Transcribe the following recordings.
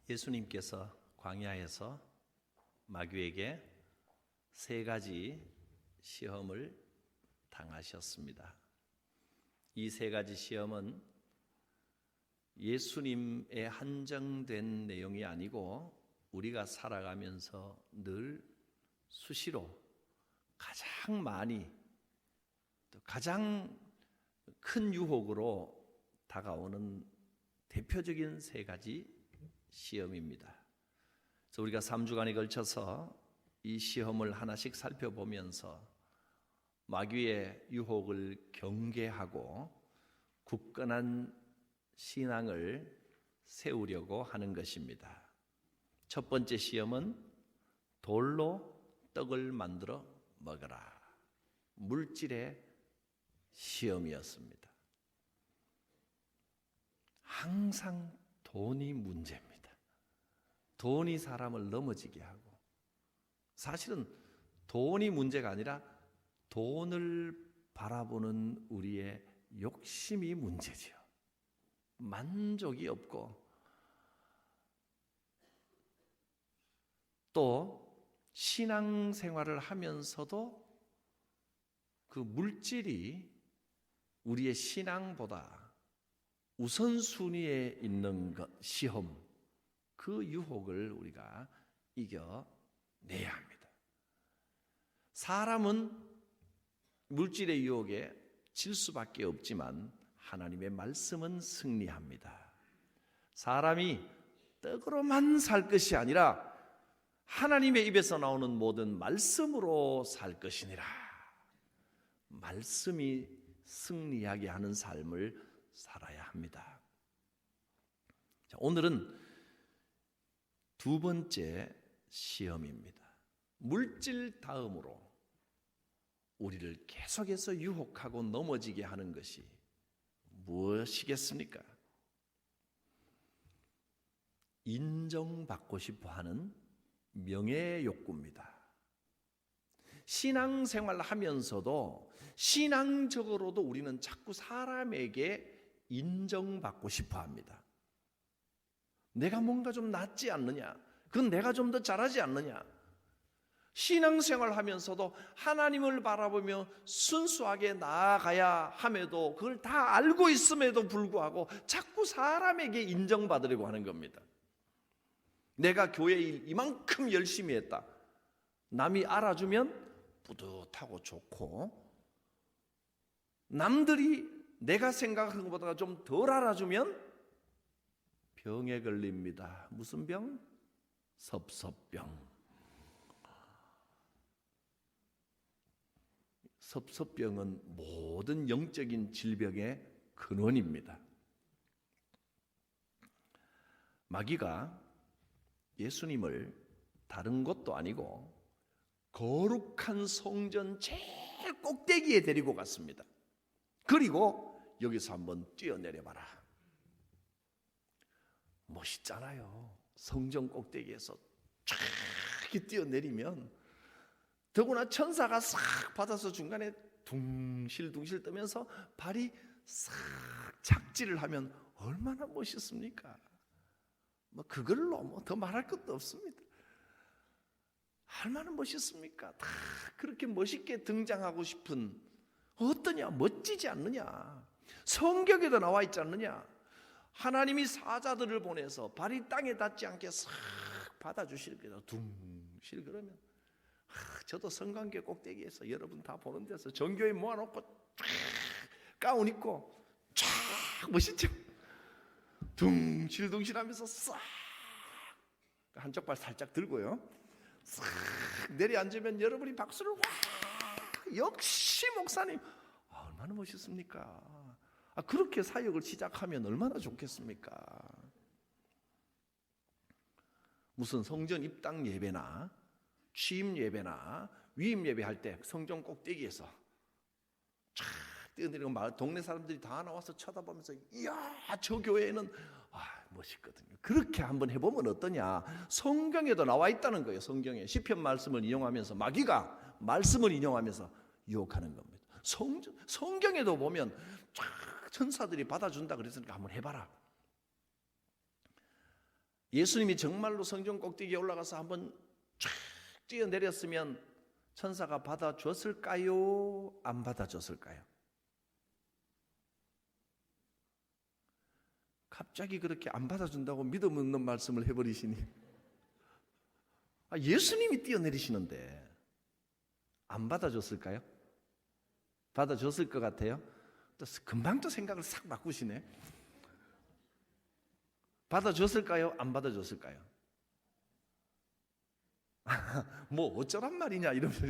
예수님께서 광야에서 마귀에게 세 가지 시험을 당하셨습니다. 이 세 가지 시험은 예수님의 한정된 내용이 아니고 우리가 살아가면서 늘 수시로 가장 많이 또 가장 큰 유혹으로 다가오는 대표적인 세 가지 시험입니다. 그래서 우리가 3주간에 걸쳐서 이 시험을 하나씩 살펴보면서 마귀의 유혹을 경계하고 굳건한 신앙을 세우려고 하는 것입니다. 첫 번째 시험은 돌로 떡을 만들어 먹어라. 물질의 시험이었습니다. 항상 돈이 문제입니다. 돈이 사람을 넘어지게 하고, 사실은 돈이 문제가 아니라 돈을 바라보는 우리의 욕심이 문제지요. 만족이 없고, 또 신앙생활을 하면서도 그 물질이 우리의 신앙보다 우선순위에 있는 것, 시험, 그 유혹을 우리가 이겨내야 합니다. 사람은 물질의 유혹에 질 수밖에 없지만 하나님의 말씀은 승리합니다. 사람이 떡으로만 살 것이 아니라 하나님의 입에서 나오는 모든 말씀으로 살 것이니라. 말씀이 승리하게 하는 삶을 살아야 합니다. 자, 오늘은 두 번째 시험입니다. 물질 다음으로 우리를 계속해서 유혹하고 넘어지게 하는 것이 무엇이겠습니까? 인정받고 싶어 하는 명예 욕구입니다. 신앙생활을 하면서도 신앙적으로도 우리는 자꾸 사람에게 인정받고 싶어 합니다. 내가 뭔가 좀 낫지 않느냐? 그건 내가 좀 더 잘하지 않느냐? 신앙생활을 하면서도 하나님을 바라보며 순수하게 나아가야 함에도 그걸 다 알고 있음에도 불구하고 자꾸 사람에게 인정받으려고 하는 겁니다. 내가 교회 일 이만큼 열심히 했다. 남이 알아주면 뿌듯하고 좋고, 남들이 내가 생각하는 것보다 좀 덜 알아주면 병에 걸립니다. 무슨 병? 섭섭병. 섭섭병은 모든 영적인 질병의 근원입니다. 마귀가 예수님을 다른 것도 아니고 거룩한 성전 제일 꼭대기에 데리고 갔습니다. 그리고 여기서 한번 뛰어내려봐라. 멋있잖아요. 성전 꼭대기에서 쫙 뛰어내리면, 더구나 천사가 싹 받아서 중간에 둥실둥실 뜨면서 발이 싹 착지를 하면 얼마나 멋있습니까? 그걸로 더 말할 것도 없습니다. 얼마나 멋있습니까? 다 그렇게 멋있게 등장하고 싶은, 어떠냐? 멋지지 않느냐? 성경에도 나와 있지 않느냐? 하나님이 사자들을 보내서 발이 땅에 닿지 않게 싹 받아주실 거다. 둥실 그러면, 저도 성관계 꼭대기에서 여러분 다 보는 데서 정교회 모아놓고 가운 입고 쫙 멋있죠? 둥실둥실하면서 싹 한쪽 발 살짝 들고요, 싹 내려앉으면 여러분이 박수를 와, 역시 목사님, 얼마나 멋있습니까? 그렇게 사역을 시작하면 얼마나 좋겠습니까? 무슨 성전 입당 예배나 취임 예배나 위임 예배 할 때 성전 꼭대기에서 쫙 뛰어내리고 동네 사람들이 다 나와서 쳐다보면서, 이야, 저 교회에는 멋있거든요. 그렇게 한번 해보면 어떠냐? 성경에도 나와 있다는 거예요. 성경에 시편 말씀을 인용하면서 마귀가 말씀을 인용하면서 유혹하는 겁니다. 성경에도 보면 쫙 천사들이 받아준다 그랬으니까 한번 해봐라. 예수님이 정말로 성전 꼭대기에 올라가서 한번 쫙 뛰어내렸으면 천사가 받아줬을까요? 안 받아줬을까요? 갑자기 그렇게 안 받아준다고 믿음 없는 말씀을 해버리시니, 예수님이 뛰어내리시는데 안 받아줬을까요? 받아줬을 것 같아요? 또 금방 또 생각을 싹 바꾸시네. 받아줬을까요? 안 받아줬을까요? 뭐 어쩌란 말이냐 이러면서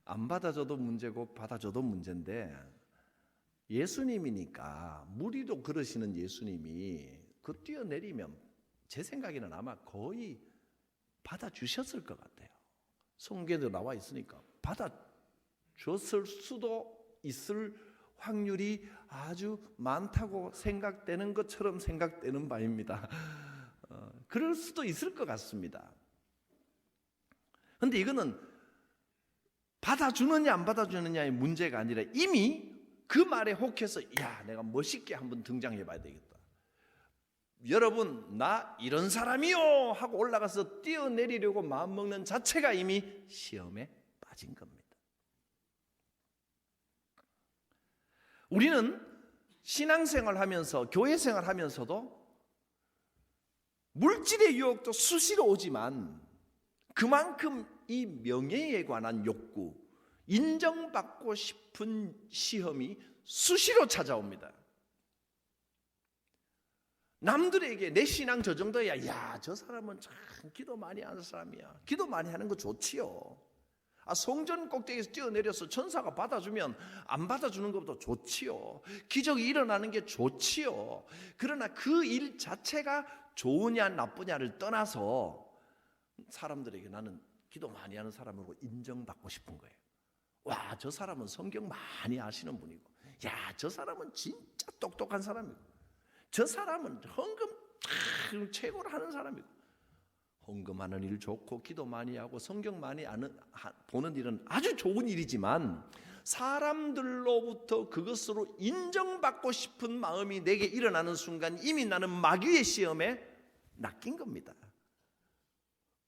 안 받아줘도 문제고 받아줘도 문제인데, 예수님이니까, 무리도 그러시는 예수님이 그 뛰어내리면 제 생각에는 아마 거의 받아주셨을 것 같아요. 성경에도 나와 있으니까 받아줬을 수도 있을 확률이 아주 많다고 생각되는 것처럼 생각되는 바입니다. 그럴 수도 있을 것 같습니다. 그런데 이거는 받아주느냐 안 받아주느냐의 문제가 아니라 이미 그 말에 혹해서 내가 멋있게 한번 등장해 봐야 되겠다. 여러분, 나 이런 사람이요 하고 올라가서 뛰어내리려고 마음먹는 자체가 이미 시험에 빠진 겁니다. 우리는 신앙생활 하면서, 교회생활 하면서도 물질의 유혹도 수시로 오지만 그만큼 이 명예에 관한 욕구, 인정받고 싶은 시험이 수시로 찾아옵니다. 남들에게 내 신앙 저 정도야, 저 사람은 참 기도 많이 하는 사람이야. 기도 많이 하는 거 좋지요. 성전 꼭대기에서 뛰어내려서 천사가 받아주면 안 받아주는 것보다 좋지요. 기적이 일어나는 게 좋지요. 그러나 그 일 자체가 좋으냐 나쁘냐를 떠나서 사람들에게 나는 기도 많이 하는 사람으로 인정받고 싶은 거예요. 저 사람은 성경 많이 아시는 분이고, 저 사람은 진짜 똑똑한 사람이고, 저 사람은 헌금 최고로 하는 사람이고. 헌금하는 일 좋고 기도 많이 하고 성경 많이 보는 일은 아주 좋은 일이지만, 사람들로부터 그것으로 인정받고 싶은 마음이 내게 일어나는 순간 이미 나는 마귀의 시험에 낚인 겁니다.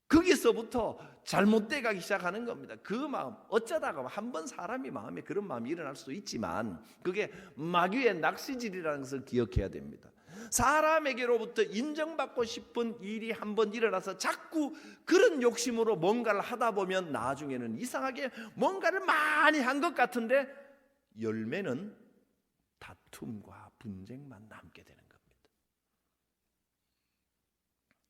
거기서부터 잘못돼 가기 시작하는 겁니다. 그 마음, 어쩌다가 한번 사람이 마음에 그런 마음이 일어날 수도 있지만 그게 마귀의 낚시질이라는 것을 기억해야 됩니다. 사람에게로부터 인정받고 싶은 일이 한번 일어나서 자꾸 그런 욕심으로 뭔가를 하다 보면 나중에는 이상하게 뭔가를 많이 한 것 같은데 열매는 다툼과 분쟁만 남게 되는 겁니다.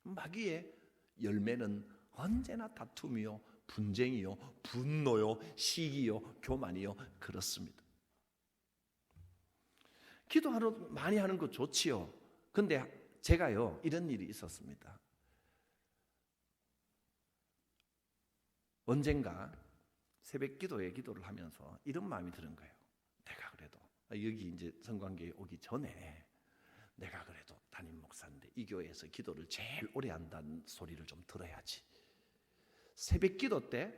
마귀의 열매는 언제나 다툼이요, 분쟁이요, 분노요, 시기요, 교만이요, 그렇습니다. 기도하러 많이 하는 거 좋지요. 근데 제가요, 이런 일이 있었습니다. 언젠가 새벽 기도에 기도를 하면서 이런 마음이 드는 거예요. 내가 그래도 여기 이제 성관계에 오기 전에 내가 그래도 담임 목사인데 이 교회에서 기도를 제일 오래 한다는 소리를 좀 들어야지. 새벽 기도 때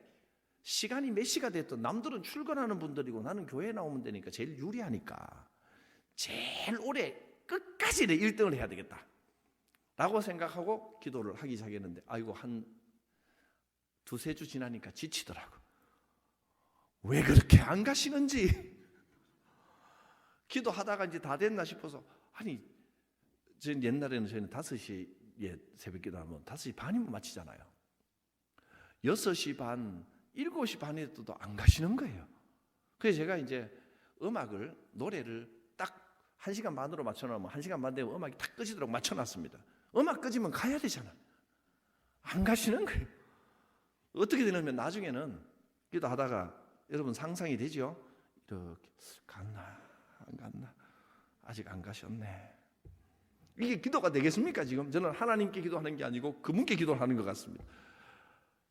시간이 몇 시가 됐든 남들은 출근하는 분들이고 나는 교회에 나오면 되니까 제일 유리하니까 제일 오래 끝까지 내 1등을 해야 되겠다 라고 생각하고 기도를 하기 시작했는데, 한 두세 주 지나니까 지치더라고. 왜 그렇게 안 가시는지. 기도하다가 이제 다 됐나 싶어서, 옛날에는 저희는 5시에 새벽 기도하면 5시 반이면 마치잖아요. 6시 반, 7시 반에도 안 가시는 거예요. 그래서 제가 이제 노래를 딱 1시간 반으로 맞춰놓으면 1시간 반 되면 음악이 딱 끄지도록 맞춰놨습니다. 음악 끄지면 가야 되잖아. 안 가시는 거예요. 어떻게 되냐면 나중에는 기도하다가 여러분 상상이 되죠? 이렇게 갔나 안 갔나, 아직 안 가셨네. 이게 기도가 되겠습니까? 지금 저는 하나님께 기도하는 게 아니고 그분께 기도를 하는 것 같습니다.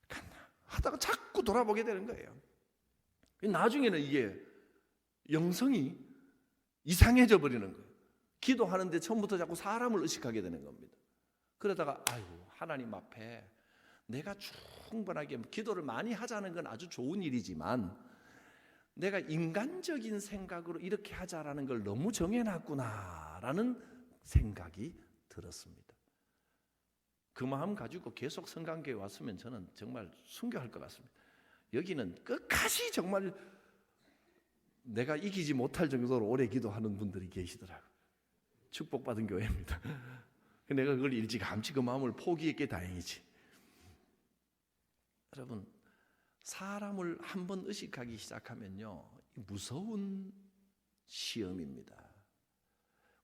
갔나 하다가 자꾸 돌아보게 되는 거예요. 나중에는 이게 영성이 이상해져 버리는 거예요. 기도하는데 처음부터 자꾸 사람을 의식하게 되는 겁니다. 그러다가 하나님 앞에 내가 충분하게 기도를 많이 하자는 건 아주 좋은 일이지만 내가 인간적인 생각으로 이렇게 하자라는 걸 너무 정해놨구나라는 생각이 들었습니다. 그 마음 가지고 계속 성강교회 왔으면 저는 정말 순교할 것 같습니다. 여기는 끝까지 정말 내가 이기지 못할 정도로 오래 기도하는 분들이 계시더라고요. 축복받은 교회입니다. 내가 그걸 일찌감치 그 마음을 포기했기에 다행이지. 여러분, 사람을 한번 의식하기 시작하면요, 무서운 시험입니다.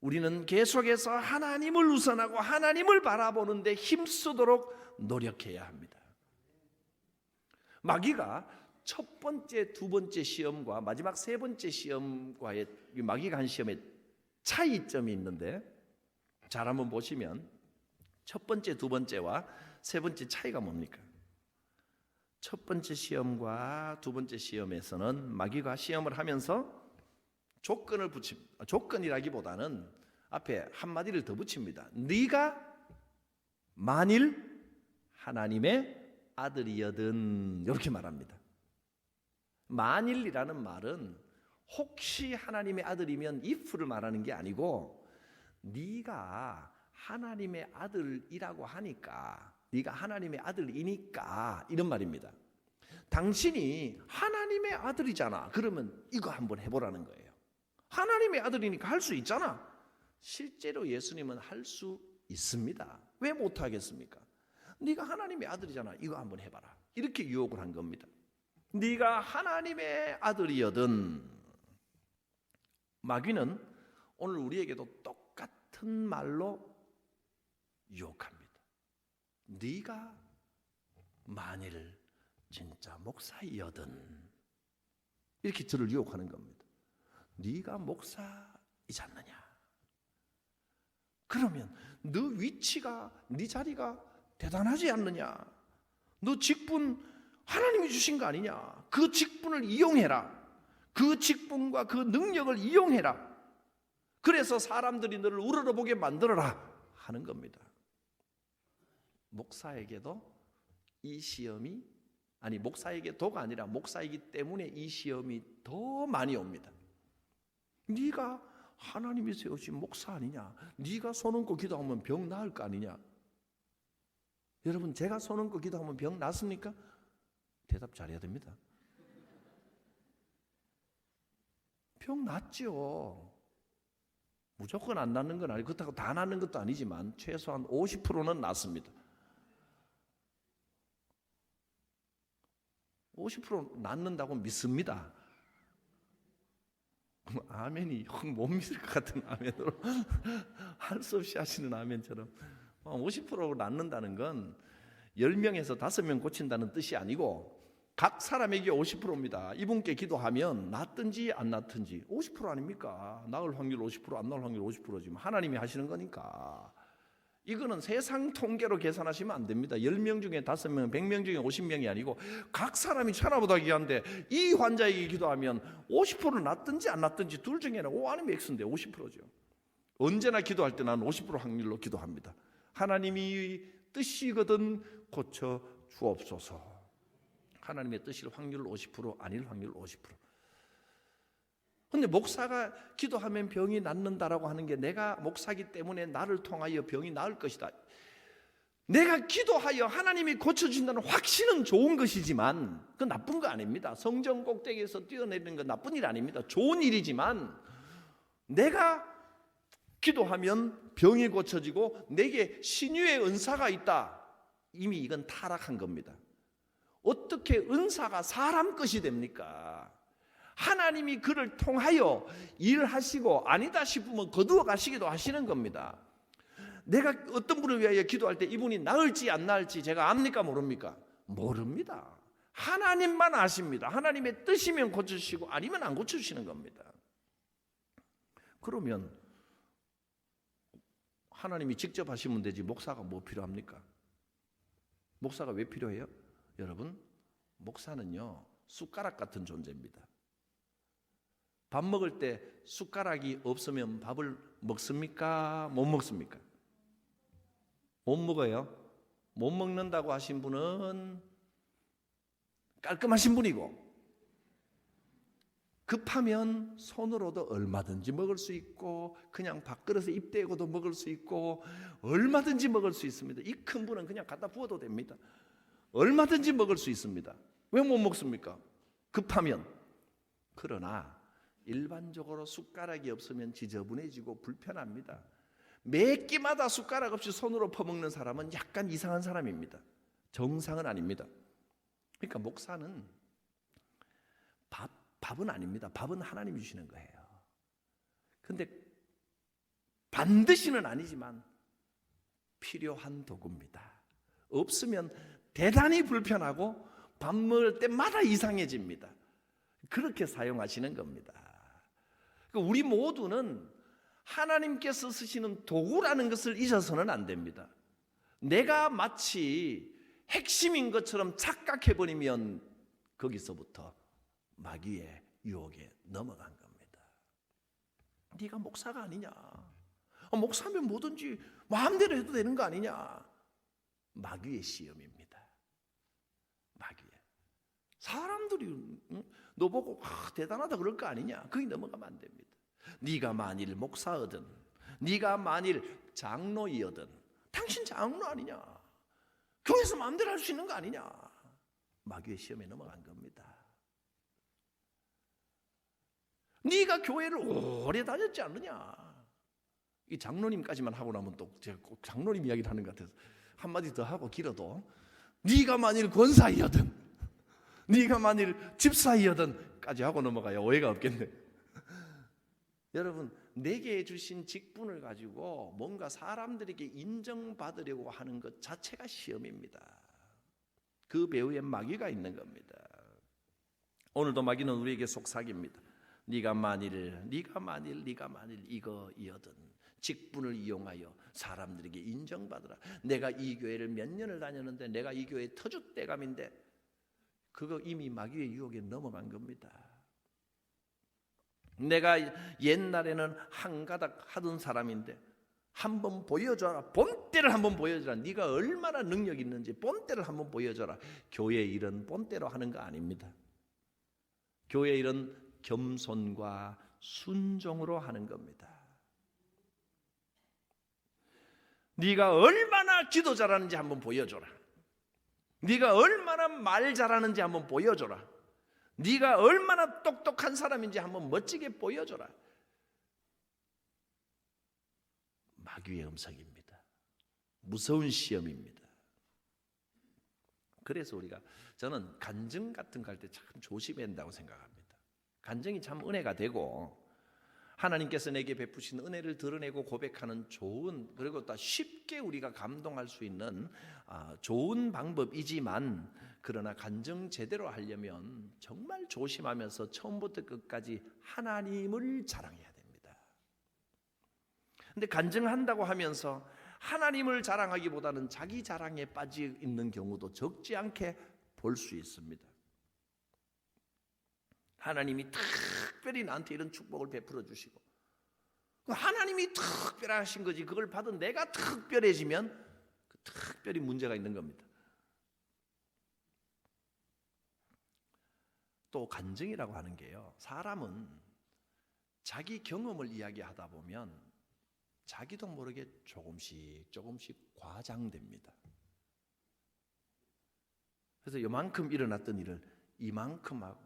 우리는 계속해서 하나님을 우선하고 하나님을 바라보는데 힘쓰도록 노력해야 합니다. 마귀가 첫 번째, 두 번째 시험과 마지막 세 번째 시험과의 마귀가 한 시험의 차이점이 있는데, 잘 한번 보시면 첫 번째, 두 번째와 세 번째 차이가 뭡니까? 첫 번째 시험과 두 번째 시험에서는 마귀가 시험을 하면서 조건을 붙입니다. 조건이라기보다는 앞에 한마디를 더 붙입니다. 네가 만일 하나님의 아들이여든, 이렇게 말합니다. 만일이라는 말은 혹시 하나님의 아들이면 if를 말하는 게 아니고, 네가 하나님의 아들이라고 하니까, 네가 하나님의 아들이니까, 이런 말입니다. 당신이 하나님의 아들이잖아. 그러면 이거 한번 해보라는 거예요. 하나님의 아들이니까 할 수 있잖아. 실제로 예수님은 할 수 있습니다. 왜 못하겠습니까? 네가 하나님의 아들이잖아. 이거 한번 해봐라. 이렇게 유혹을 한 겁니다. 네가 하나님의 아들이여든. 마귀는 오늘 우리에게도 똑같은 말로 유혹합니다. 네가 만일 진짜 목사이여든, 이렇게 저를 유혹하는 겁니다. 네가 목사이지 않느냐? 그러면 너 위치가, 네 자리가 대단하지 않느냐? 너 직분 하나님이 주신 거 아니냐? 그 직분을 이용해라. 그 직분과 그 능력을 이용해라. 그래서 사람들이 너를 우러러보게 만들어라 하는 겁니다. 목사에게도 이 시험이, 아니 목사에게도가 아니라 목사이기 때문에 이 시험이 더 많이 옵니다. 네가 하나님이 세우신 목사 아니냐? 네가 손 얹고 기도하면 병 나을 거 아니냐? 여러분, 제가 손 얹고 기도하면 병 낫습니까? 대답 잘해야 됩니다. 병 낫죠. 무조건 안 낫는 건 아니고, 그렇다고 다 낫는 것도 아니지만 최소한 50%는 낫습니다. 50% 낫는다고 믿습니다. 아멘이 못 믿을 것 같은 아멘으로 할 수 없이 하시는 아멘처럼 50% 낫는다는 건 10명에서 5명 고친다는 뜻이 아니고 각 사람에게 50%입니다. 이분께 기도하면 낫든지 안 낫든지 50% 아닙니까? 나을 확률 50%, 안 나을 확률 50%지만 하나님이 하시는 거니까. 이거는 세상 통계로 계산하시면 안 됩니다. 10명 중에 5명, 100명 중에 50명이 아니고 각 사람이 천하보다 귀한데, 이 환자에게 기도하면 50% 낫든지 안 낫든지 둘 중에는 O 아니면 X인데 50%죠. 언제나 기도할 때 나는 50% 확률로 기도합니다. 하나님이 뜻이거든 고쳐 주옵소서. 하나님의 뜻일 확률 50%, 아닐 확률 50%. 근데 목사가 기도하면 병이 낫는다라고 하는 게, 내가 목사기 때문에 나를 통하여 병이 나을 것이다. 내가 기도하여 하나님이 고쳐준다는 확신은 좋은 것이지만 그건 나쁜 거 아닙니다. 성전 꼭대기에서 뛰어내리는 건 나쁜 일 아닙니다. 좋은 일이지만, 내가 기도하면 병이 고쳐지고 내게 신유의 은사가 있다, 이미 이건 타락한 겁니다. 어떻게 은사가 사람 것이 됩니까? 하나님이 그를 통하여 일하시고 아니다 싶으면 거두어 가시기도 하시는 겁니다. 내가 어떤 분을 위하여 기도할 때 이분이 나을지 안 나을지 제가 압니까 모릅니까? 모릅니다. 하나님만 아십니다. 하나님의 뜻이면 고쳐주시고 아니면 안 고쳐주시는 겁니다. 그러면 하나님이 직접 하시면 되지 목사가 뭐 필요합니까? 목사가 왜 필요해요? 여러분, 목사는요 숟가락 같은 존재입니다. 밥 먹을 때 숟가락이 없으면 밥을 먹습니까? 못 먹습니까? 못 먹어요. 못 먹는다고 하신 분은 깔끔하신 분이고, 급하면 손으로도 얼마든지 먹을 수 있고 그냥 밥그릇에 입 대고도 먹을 수 있고 얼마든지 먹을 수 있습니다. 이 큰 분은 그냥 갖다 부어도 됩니다. 얼마든지 먹을 수 있습니다. 왜 못 먹습니까? 급하면. 그러나 일반적으로 숟가락이 없으면 지저분해지고 불편합니다. 매 끼마다 숟가락 없이 손으로 퍼먹는 사람은 약간 이상한 사람입니다. 정상은 아닙니다. 그러니까 목사는 밥은 아닙니다. 밥은 하나님이 주시는 거예요. 근데 반드시는 아니지만 필요한 도구입니다. 없으면 대단히 불편하고 밥 먹을 때마다 이상해집니다. 그렇게 사용하시는 겁니다. 우리 모두는 하나님께서 쓰시는 도구라는 것을 잊어서는 안 됩니다. 내가 마치 핵심인 것처럼 착각해버리면 거기서부터 마귀의 유혹에 넘어간 겁니다. 네가 목사가 아니냐? 목사면 뭐든지 마음대로 해도 되는 거 아니냐? 마귀의 시험입니다. 마귀의. 사람들이 너 보고 대단하다 그럴 거 아니냐? 거기 넘어가면 안 됩니다. 네가 만일 목사거든, 네가 만일 장로이거든, 당신 장로 아니냐? 교회에서 마음대로 할 수 있는 거 아니냐? 마귀의 시험에 넘어간 겁니다. 네가 교회를 오래 다녔지 않느냐? 이 장로님까지만 하고 나면 또 제가 꼭 장로님 이야기를 하는 것 같아서 한마디 더 하고 길어도, 네가 만일 권사이거든, 네가 만일 집사이거든까지 하고 넘어가야 오해가 없겠네. 여러분, 내게 주신 직분을 가지고 뭔가 사람들에게 인정받으려고 하는 것 자체가 시험입니다. 그 배후에 마귀가 있는 겁니다. 오늘도 마귀는 우리에게 속삭입니다. 네가 만일 이거이거든 직분을 이용하여 사람들에게 인정받으라. 내가 이 교회를 몇 년을 다녔는데 내가 이 교회 터줏대감인데, 그거 이미 마귀의 유혹에 넘어간 겁니다. 내가 옛날에는 한가닥 하던 사람인데 한번 보여줘라. 본때를 한번 보여줘라. 네가 얼마나 능력 있는지 본때를 한번 보여줘라. 교회 일은 본때로 하는 거 아닙니다. 교회 일은 겸손과 순종으로 하는 겁니다. 네가 얼마나 기도 잘하는지 한번 보여줘라. 네가 얼마나 말 잘하는지 한번 보여줘라. 네가 얼마나 똑똑한 사람인지 한번 멋지게 보여줘라. 마귀의 음성입니다. 무서운 시험입니다. 그래서 저는 간증 같은 거 할 때 참 조심해야 된다고 생각합니다. 간증이 참 은혜가 되고 하나님께서 내게 베푸신 은혜를 드러내고 고백하는 좋은, 그리고 또 쉽게 우리가 감동할 수 있는 좋은 방법이지만, 그러나 간증 제대로 하려면 정말 조심하면서 처음부터 끝까지 하나님을 자랑해야 됩니다. 근데 간증한다고 하면서 하나님을 자랑하기보다는 자기 자랑에 빠져 있는 경우도 적지 않게 볼 수 있습니다. 하나님이 특별히 나한테 이런 축복을 베풀어 주시고, 하나님이 특별하신 거지, 그걸 받은 내가 특별해지면 특별히 문제가 있는 겁니다. 또 간증이라고 하는 게요, 사람은 자기 경험을 이야기하다 보면 자기도 모르게 조금씩 과장됩니다. 그래서 요만큼 일어났던 일을 이만큼 하고,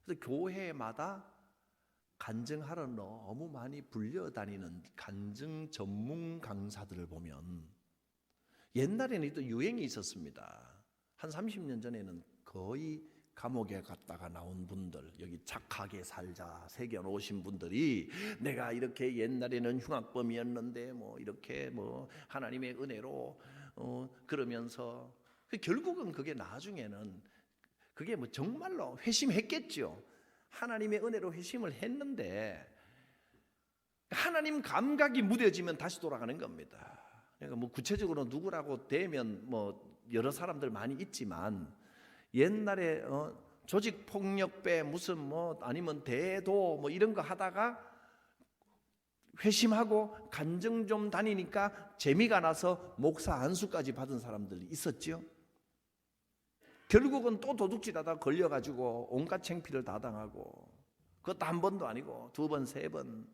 그래서 교회마다 간증하러 너무 많이 불려다니는 간증 전문 강사들을 보면, 옛날에는 또 유행이 있었습니다. 한 30년 전에는 거의 감옥에 갔다가 나온 분들, 여기 착하게 살자 새겨놓으신 분들이 내가 이렇게 옛날에는 흉악범이었는데 이렇게 하나님의 은혜로 그러면서 결국은 그게 나중에는 그게 정말로 회심했겠죠. 하나님의 은혜로 회심을 했는데 하나님 감각이 무뎌지면 다시 돌아가는 겁니다. 그러니까 구체적으로 누구라고 대면 여러 사람들 많이 있지만, 옛날에 조직 폭력배 무슨 아니면 대도 이런 거 하다가 회심하고 간증 좀 다니니까 재미가 나서 목사 안수까지 받은 사람들이 있었죠. 결국은 또 도둑질하다 걸려가지고 온갖 창피를 다 당하고, 그것도 한 번도 아니고 두 번, 세 번.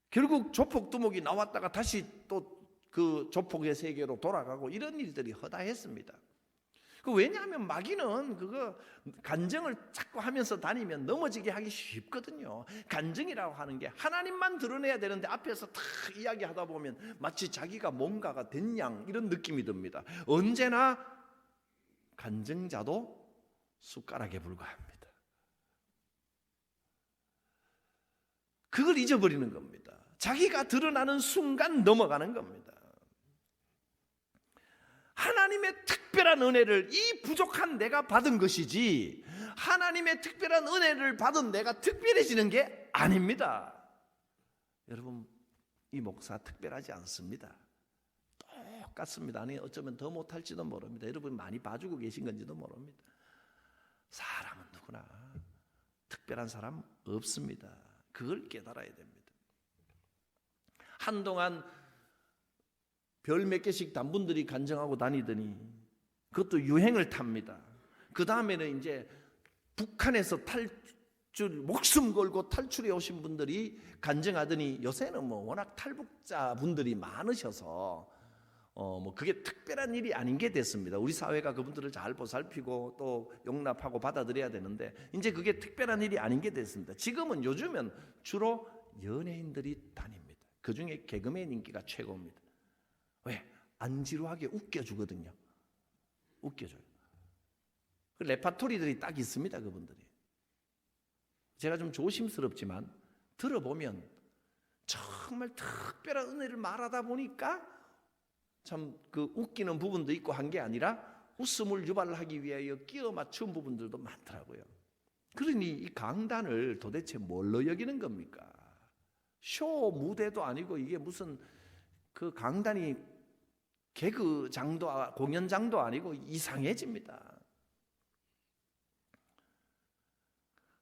결국 조폭 두목이 나왔다가 다시 또 그 조폭의 세계로 돌아가고 이런 일들이 허다했습니다. 왜냐하면 마귀는 그거 간증을 자꾸 하면서 다니면 넘어지게 하기 쉽거든요. 간증이라고 하는 게 하나님만 드러내야 되는데 앞에서 다 이야기하다 보면 마치 자기가 뭔가가 된 양 이런 느낌이 듭니다. 언제나 간증자도 숟가락에 불과합니다. 그걸 잊어버리는 겁니다. 자기가 드러나는 순간 넘어가는 겁니다. 하나님의 특별한 은혜를 이 부족한 내가 받은 것이지 하나님의 특별한 은혜를 받은 내가 특별해지는 게 아닙니다. 여러분, 이 목사 특별하지 않습니다. 똑같습니다. 아니 어쩌면 더 못할지도 모릅니다. 여러분 많이 봐주고 계신 건지도 모릅니다. 사람은 누구나 특별한 사람 없습니다. 그걸 깨달아야 됩니다. 한동안 별 몇 개씩 단분들이 간증하고 다니더니 그것도 유행을 탑니다. 그 다음에는 이제 북한에서 목숨 걸고 탈출해 오신 분들이 간증하더니 요새는 뭐 워낙 탈북자 분들이 많으셔서 뭐 그게 특별한 일이 아닌 게 됐습니다. 우리 사회가 그분들을 잘 보살피고 또 용납하고 받아들여야 되는데 이제 그게 특별한 일이 아닌 게 됐습니다. 지금은 요즘은 주로 연예인들이 다닙니다. 그중에 개그맨 인기가 최고입니다. 왜? 안 지루하게 웃겨주거든요. 웃겨줘요. 그 레파토리들이 딱 있습니다. 그분들이. 제가 좀 조심스럽지만 들어보면 정말 특별한 은혜를 말하다 보니까 참 그 웃기는 부분도 있고 한 게 아니라 웃음을 유발하기 위하여 끼워 맞춘 부분들도 많더라고요. 그러니 이 강단을 도대체 뭘로 여기는 겁니까? 쇼 무대도 아니고 이게 무슨 그 강단이 개그장도 공연장도 아니고 이상해집니다.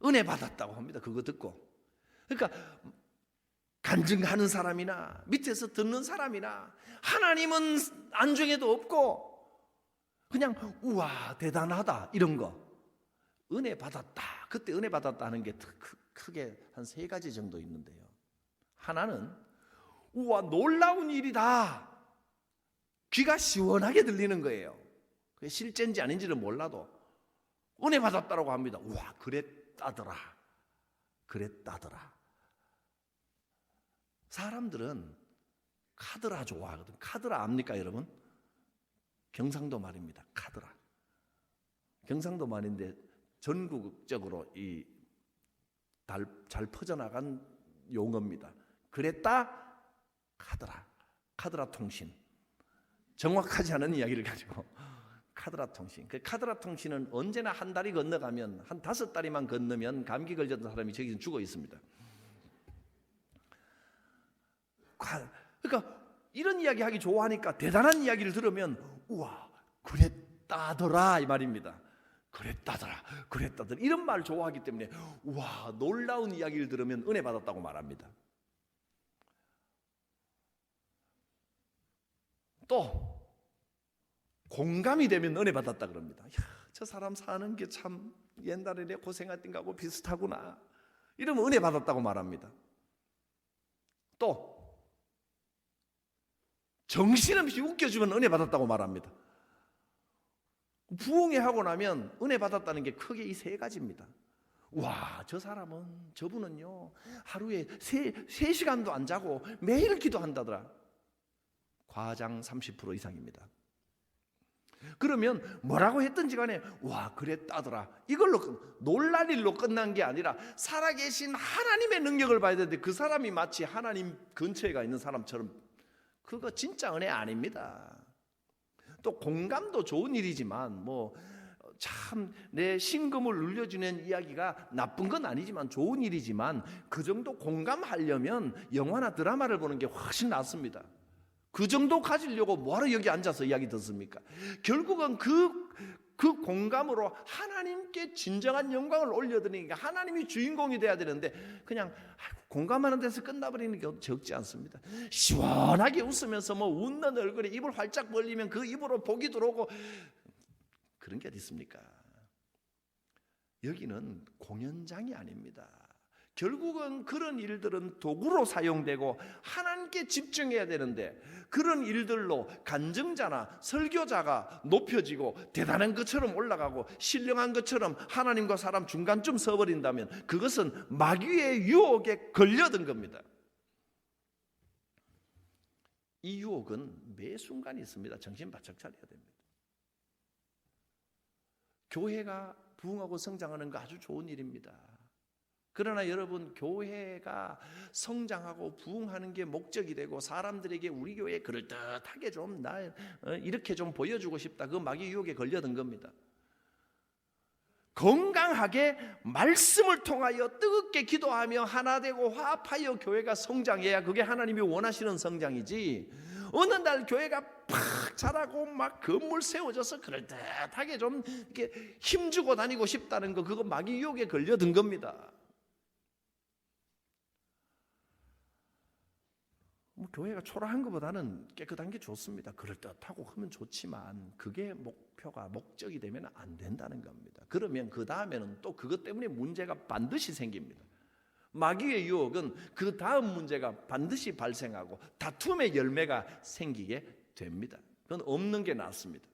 은혜 받았다고 합니다. 그거 듣고. 그러니까 간증하는 사람이나 밑에서 듣는 사람이나 하나님은 안중에도 없고 그냥 우와 대단하다 이런 거. 은혜 받았다. 그때 은혜 받았다는 게 크게 한 세 가지 정도 있는데요. 하나는 우와 놀라운 일이다. 귀가 시원하게 들리는 거예요. 그게 실제인지 아닌지는 몰라도 은혜 받았다고 합니다. 우와 그랬다더라. 그랬다더라. 사람들은 카드라 좋아하거든. 카드라 압니까 여러분? 경상도 말입니다. 카드라. 경상도 말인데 전국적으로 잘 퍼져나간 용어입니다. 그랬다 카드라. 카드라 통신. 정확하지 않은 이야기를 가지고 카드라 통신. 그 카드라 통신은 언제나 한 달이 건너가면 한 5달이만 건너면 감기 걸렸던 사람이 저기서 죽어 있습니다. 그러니까 이런 이야기 하기 좋아하니까 대단한 이야기를 들으면 우와 그랬다더라 이 말입니다. 그랬다더라 그랬다더라 이런 말을 좋아하기 때문에 우와 놀라운 이야기를 들으면 은혜 받았다고 말합니다. 또 공감이 되면 은혜 받았다 그럽니다. 야, 저 사람 사는 게 참 옛날에 내 고생했던 거하고 비슷하구나 이러면 은혜 받았다고 말합니다. 또 정신없이 웃겨주면 은혜 받았다고 말합니다. 부흥회 하고 나면 은혜 받았다는 게 크게 이 세 가지입니다. 와, 저분은요 하루에 3시간도 안 자고 매일 기도한다더라. 과장 30% 이상입니다. 그러면 뭐라고 했든지 간에 와 그랬다더라 이걸로 놀랄 일로 끝난 게 아니라 살아계신 하나님의 능력을 봐야 되는데 그 사람이 마치 하나님 근처에 가 있는 사람처럼 그거 진짜 은혜 아닙니다. 또 공감도 좋은 일이지만 뭐 참 내 심금을 울려주는 이야기가 나쁜 건 아니지만 좋은 일이지만 그 정도 공감하려면 영화나 드라마를 보는 게 훨씬 낫습니다. 그 정도 가지려고 뭐하러 여기 앉아서 이야기 듣습니까? 결국은 그 공감으로 하나님께 진정한 영광을 올려드리니까 하나님이 주인공이 돼야 되는데 그냥 공감하는 데서 끝나버리는 경우도 적지 않습니다. 시원하게 웃으면서 뭐 웃는 얼굴에 입을 활짝 벌리면 그 입으로 복이 들어오고 그런 게 어디 있습니까? 여기는 공연장이 아닙니다. 결국은 그런 일들은 도구로 사용되고 하나님께 집중해야 되는데, 그런 일들로 간증자나 설교자가 높여지고 대단한 것처럼 올라가고 신령한 것처럼 하나님과 사람 중간쯤 서버린다면 그것은 마귀의 유혹에 걸려든 겁니다. 이 유혹은 매 순간 있습니다. 정신 바짝 차려야 됩니다. 교회가 부흥하고 성장하는 거 아주 좋은 일입니다. 그러나 여러분, 교회가 성장하고 부흥하는 게 목적이 되고 사람들에게 우리 교회 그럴듯하게 좀 이렇게 좀 보여주고 싶다, 그 마귀 유혹에 걸려든 겁니다. 건강하게 말씀을 통하여 뜨겁게 기도하며 하나 되고 화합하여 교회가 성장해야 그게 하나님이 원하시는 성장이지, 어느 날 교회가 팍 자라고 막 건물 세워져서 그럴듯하게 좀 이렇게 힘주고 다니고 싶다는 거, 그거 마귀 유혹에 걸려든 겁니다. 교회가 초라한 것보다는 깨끗한 게 좋습니다. 그럴듯하고 하면 좋지만 그게 목적이 되면 안 된다는 겁니다. 그러면 그 다음에는 또 그것 때문에 문제가 반드시 생깁니다. 마귀의 유혹은 그 다음 문제가 반드시 발생하고 다툼의 열매가 생기게 됩니다. 그건 없는 게 낫습니다.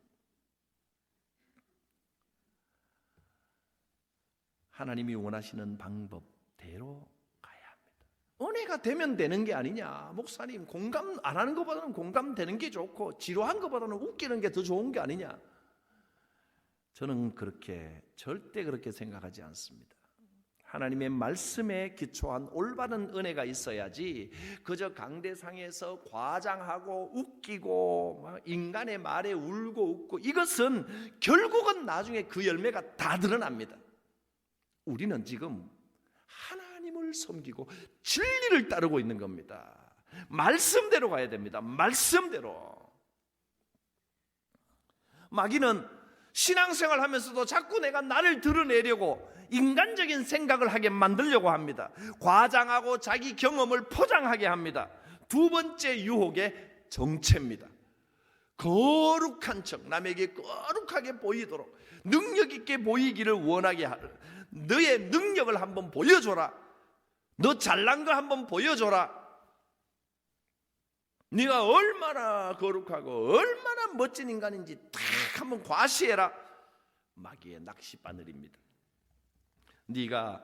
하나님이 원하시는 방법대로 은혜가 되면 되는 게 아니냐. 목사님, 공감 안 하는 것보다는 공감되는 게 좋고 지루한 것보다는 웃기는 게 더 좋은 게 아니냐. 저는 절대 그렇게 생각하지 않습니다. 하나님의 말씀에 기초한 올바른 은혜가 있어야지 그저 강대상에서 과장하고 웃기고 인간의 말에 울고 웃고, 이것은 결국은 나중에 그 열매가 다 드러납니다. 우리는 지금 하나님을 섬기고 진리를 따르고 있는 겁니다. 말씀대로 가야 됩니다. 말씀대로. 마귀는 신앙생활 하면서도 자꾸 내가 나를 드러내려고 인간적인 생각을 하게 만들려고 합니다. 과장하고 자기 경험을 포장하게 합니다. 두 번째 유혹의 정체입니다. 거룩한 척, 남에게 거룩하게 보이도록 능력 있게 보이기를 원하게 하는, 너의 능력을 한번 보여줘라, 너 잘난 거 한번 보여줘라, 네가 얼마나 거룩하고 얼마나 멋진 인간인지 딱 한번 과시해라. 마귀의 낚싯바늘입니다. 네가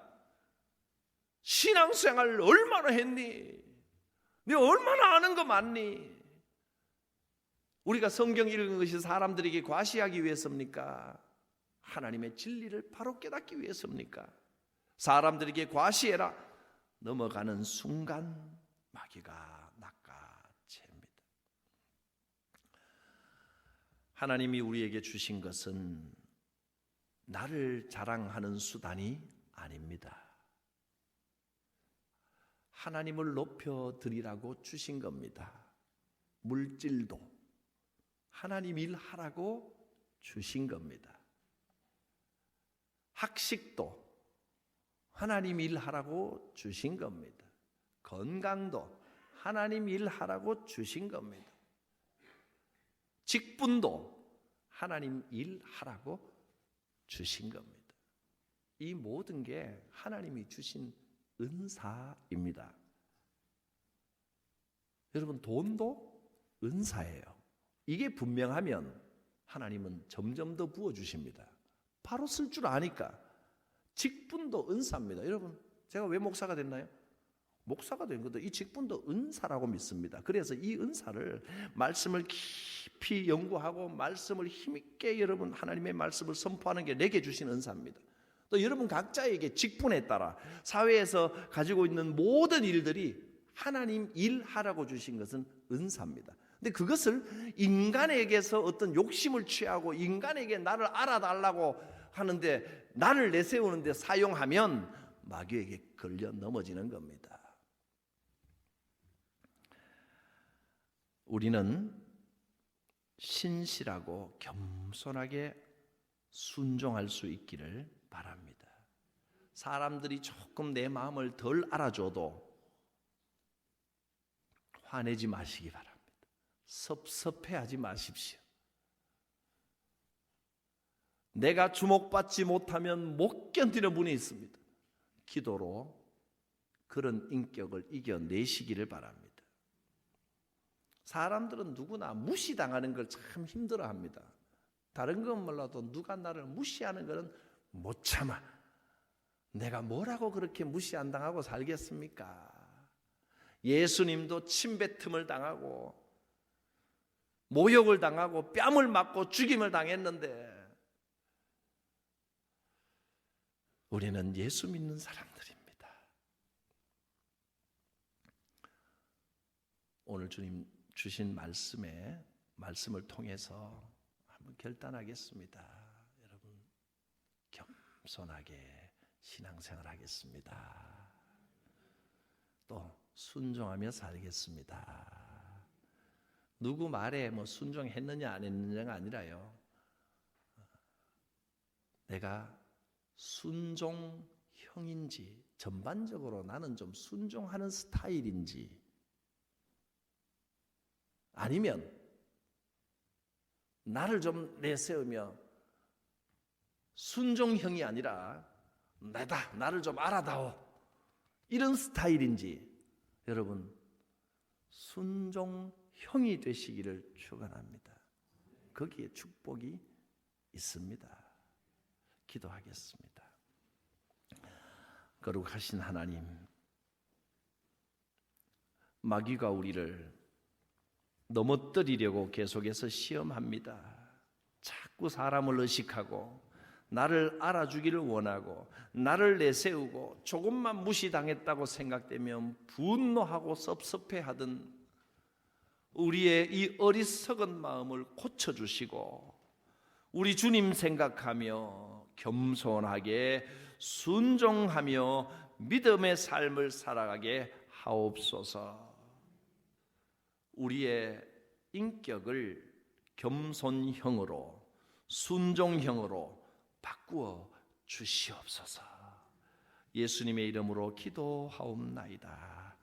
신앙생활 얼마나 했니? 네 얼마나 아는 거 많니? 우리가 성경 읽은 것이 사람들에게 과시하기 위해서입니까? 하나님의 진리를 바로 깨닫기 위해서입니까? 사람들에게 과시해라. 넘어가는 순간 마귀가 낚아챕니다. 하나님이 우리에게 주신 것은 나를 자랑하는 수단이 아닙니다. 하나님을 높여드리라고 주신 겁니다. 물질도 하나님 일하라고 주신 겁니다. 학식도 하나님 일하라고 주신 겁니다. 건강도 하나님 일하라고 주신 겁니다. 직분도 하나님 일하라고 주신 겁니다. 이 모든 게 하나님이 주신 은사입니다. 여러분, 돈도 은사예요. 이게 분명하면 하나님은 점점 더 부어주십니다. 바로 쓸 줄 아니까. 직분도 은사입니다. 여러분, 제가 왜 목사가 됐나요? 목사가 된 것도 이 직분도 은사라고 믿습니다. 그래서 이 은사를 말씀을 깊이 연구하고 말씀을 힘있게 여러분 하나님의 말씀을 선포하는 게 내게 주신 은사입니다. 또 여러분 각자에게 직분에 따라 사회에서 가지고 있는 모든 일들이 하나님 일하라고 주신 것은 은사입니다. 근데 그것을 인간에게서 어떤 욕심을 취하고 인간에게 나를 알아달라고 하는데, 나를 내세우는데 사용하면 마귀에게 걸려 넘어지는 겁니다. 우리는 신실하고 겸손하게 순종할 수 있기를 바랍니다. 사람들이 조금 내 마음을 덜 알아줘도 화내지 마시기 바랍니다. 섭섭해하지 마십시오. 내가 주목받지 못하면 못 견디는 분이 있습니다. 기도로 그런 인격을 이겨내시기를 바랍니다. 사람들은 누구나 무시당하는 걸 참 힘들어합니다. 다른 건 몰라도 누가 나를 무시하는 것은 못 참아. 내가 뭐라고 그렇게 무시 안 당하고 살겠습니까? 예수님도 침뱉음을 당하고 모욕을 당하고 뺨을 맞고 죽임을 당했는데 우리는 예수 믿는 사람들입니다. 오늘 주님 주신 말씀을 통해서 한번 결단하겠습니다. 여러분 겸손하게 신앙생활 하겠습니다. 또 순종하며 살겠습니다. 누구 말에 순종했느냐 안 했느냐가 아니라요. 내가 순종형인지 전반적으로 나는 좀 순종하는 스타일인지 아니면 나를 좀 내세우며 순종형이 아니라 나를 좀 알아다오 이런 스타일인지 여러분 순종형이 되시기를 축원합니다. 거기에 축복이 있습니다. 기도하겠습니다. 거룩하신 하나님, 마귀가 우리를 넘어뜨리려고 계속해서 시험합니다. 자꾸 사람을 의식하고 나를 알아주기를 원하고 나를 내세우고 조금만 무시당했다고 생각되면 분노하고 섭섭해하던 우리의 이 어리석은 마음을 고쳐주시고 우리 주님 생각하며 겸손하게 순종하며 믿음의 삶을 살아가게 하옵소서. 우리의 인격을 겸손형으로 순종형으로 바꾸어 주시옵소서. 예수님의 이름으로 기도하옵나이다.